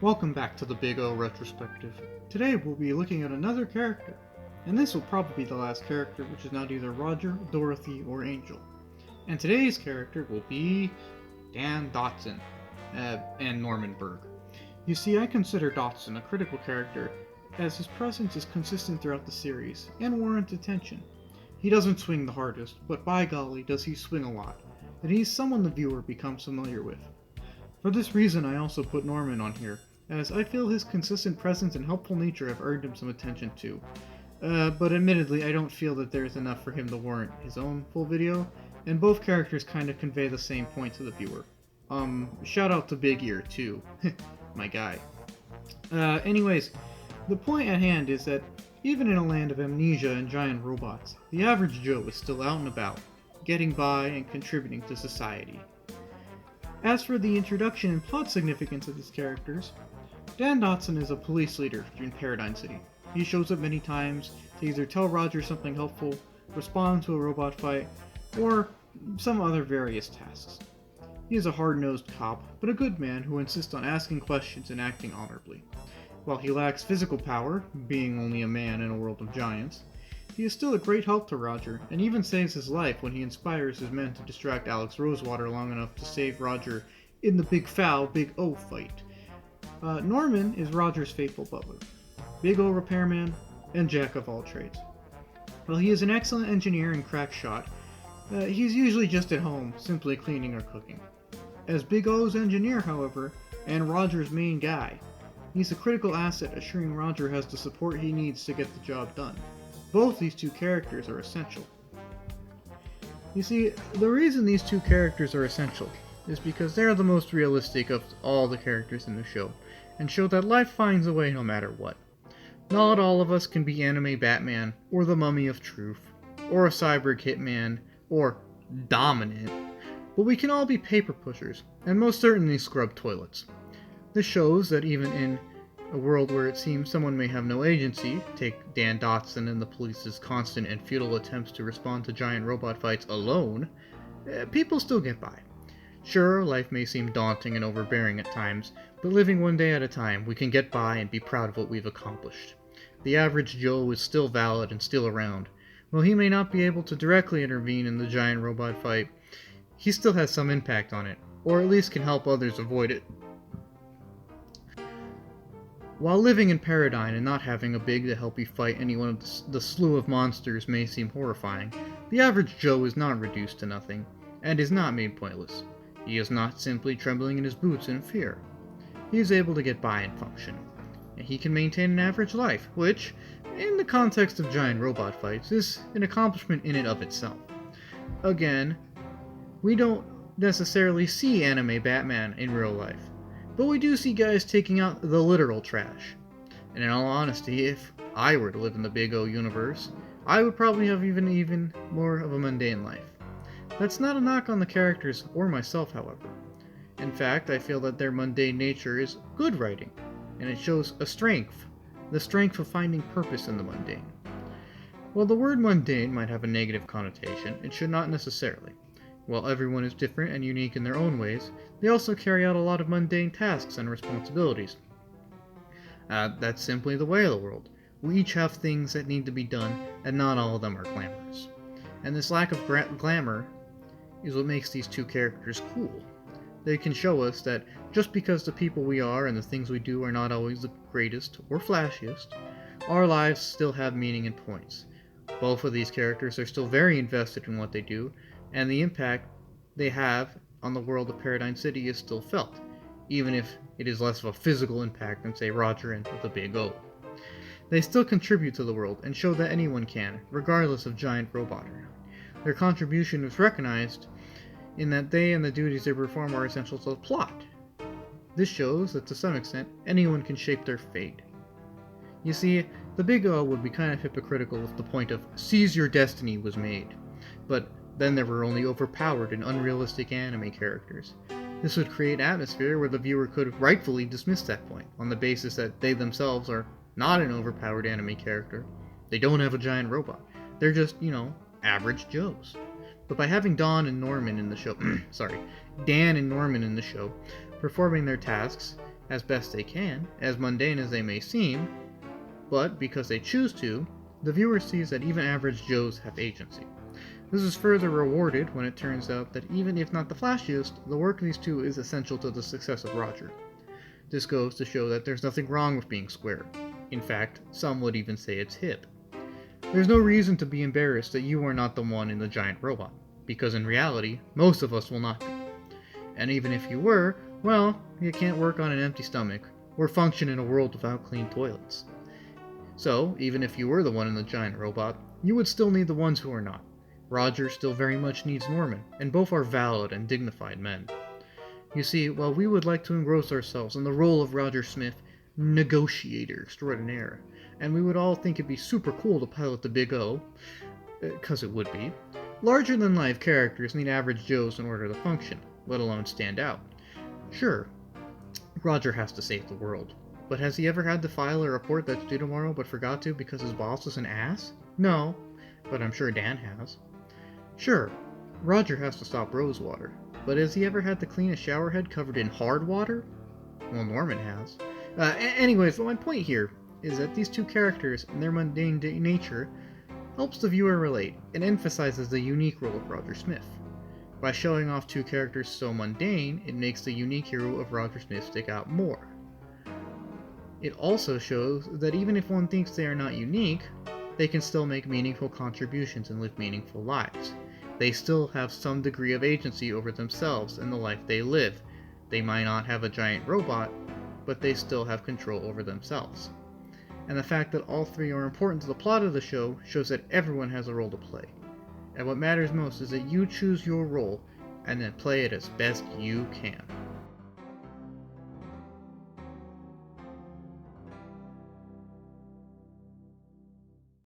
Welcome back to the Big O Retrospective. Today we'll be looking at another character, and this will probably be the last character, which is not either Roger, Dorothy, or Angel. And today's character will be Dan Datsun and Norman Berg. You see, I consider Datsun a critical character, as his presence is consistent throughout the series and warrants attention. He doesn't swing the hardest, but by golly does he swing a lot, and he's someone the viewer becomes familiar with. For this reason, I also put Norman on here, as I feel his consistent presence and helpful nature have earned him some attention too. But admittedly, I don't feel that there's enough for him to warrant his own full video, and both characters kind of convey the same point to the viewer. Shout out to Big Ear too, my guy. Anyways, the point at hand is that even in a land of amnesia and giant robots, the average Joe is still out and about, getting by and contributing to society. As for the introduction and plot significance of these characters, Dan Datsun is a police leader in Paradigm City. He shows up many times to either tell Roger something helpful, respond to a robot fight, or some other various tasks. He is a hard-nosed cop, but a good man who insists on asking questions and acting honorably. While he lacks physical power, being only a man in a world of giants, he is still a great help to Roger, and even saves his life when he inspires his men to distract Alex Rosewater long enough to save Roger in the Big Foul Big O fight. Norman is Roger's faithful butler, Big O repairman, and jack of all trades. While he is an excellent engineer and crack shot, he's usually just at home, simply cleaning or cooking. As Big O's engineer, however, and Roger's main guy, he's a critical asset, assuring Roger has the support he needs to get the job done. Both these two characters are essential. You see, the reason these two characters are essential is because they're the most realistic of all the characters in the show, and show that life finds a way no matter what. Not all of us can be anime Batman, or the Mummy of Truth, or a cyborg hitman, or dominant, but we can all be paper pushers, and most certainly scrub toilets. This shows that even in a world where it seems someone may have no agency, take Dan Datsun and the police's constant and futile attempts to respond to giant robot fights alone, people still get by. Sure, life may seem daunting and overbearing at times, but living one day at a time, we can get by and be proud of what we've accomplished. The average Joe is still valid and still around. While he may not be able to directly intervene in the giant robot fight, he still has some impact on it, or at least can help others avoid it. While living in Paradigm and not having a big to help you fight any one of the slew of monsters may seem horrifying, the average Joe is not reduced to nothing, and is not made pointless. He is not simply trembling in his boots in fear. He is able to get by and function, and he can maintain an average life, which, in the context of giant robot fights, is an accomplishment in and of itself. Again, we don't necessarily see anime Batman in real life, but we do see guys taking out the literal trash. And in all honesty, if I were to live in the Big O universe, I would probably have even more of a mundane life. That's not a knock on the characters or myself, however. In fact, I feel that their mundane nature is good writing, and it shows a strength, the strength of finding purpose in the mundane. While the word mundane might have a negative connotation, it should not necessarily. While everyone is different and unique in their own ways, they also carry out a lot of mundane tasks and responsibilities. That's simply the way of the world. We each have things that need to be done, and not all of them are glamorous. And this lack of glamour is what makes these two characters cool. They can show us that just because the people we are and the things we do are not always the greatest or flashiest, our lives still have meaning and points. Both of these characters are still very invested in what they do, and the impact they have on the world of Paradigm City is still felt, even if it is less of a physical impact than, say, Roger and the Big O. They still contribute to the world and show that anyone can, regardless of giant robot. Their contribution is recognized in that they and the duties they perform are essential to the plot. This shows that to some extent, anyone can shape their fate. You see, the Big O would be kind of hypocritical if the point of seize your destiny was made, but then there were only overpowered and unrealistic anime characters. This would create an atmosphere where the viewer could rightfully dismiss that point, on the basis that they themselves are not an overpowered anime character. They don't have a giant robot. They're just, average Joes. But by having Dan and Norman in the show, performing their tasks, as best they can, as mundane as they may seem, but because they choose to, the viewer sees that even average Joes have agency. This is further rewarded when it turns out that even if not the flashiest, the work of these two is essential to the success of Roger. This goes to show that there's nothing wrong with being square. In fact, some would even say it's hip. There's no reason to be embarrassed that you are not the one in the giant robot, because in reality, most of us will not be. And even if you were, well, you can't work on an empty stomach, or function in a world without clean toilets. So, even if you were the one in the giant robot, you would still need the ones who are not. Roger still very much needs Norman, and both are valid and dignified men. You see, while we would like to engross ourselves in the role of Roger Smith, Negotiator Extraordinaire, and we would all think it'd be super cool to pilot the Big O, 'cause it would be, larger-than-life characters need average Joes in order to function, let alone stand out. Sure, Roger has to save the world, but has he ever had to file a report that's due tomorrow but forgot to because his boss is an ass? No, but I'm sure Dan has. Sure, Roger has to stop Rosewater, but has he ever had to clean a shower head covered in hard water? Well, Norman has. Anyways, my point here is that these two characters and their mundane nature helps the viewer relate and emphasizes the unique role of Roger Smith. By showing off two characters so mundane, it makes the unique hero of Roger Smith stick out more. It also shows that even if one thinks they are not unique, they can still make meaningful contributions and live meaningful lives. They still have some degree of agency over themselves and the life they live. They might not have a giant robot, but they still have control over themselves. And the fact that all three are important to the plot of the show shows that everyone has a role to play. And what matters most is that you choose your role and then play it as best you can.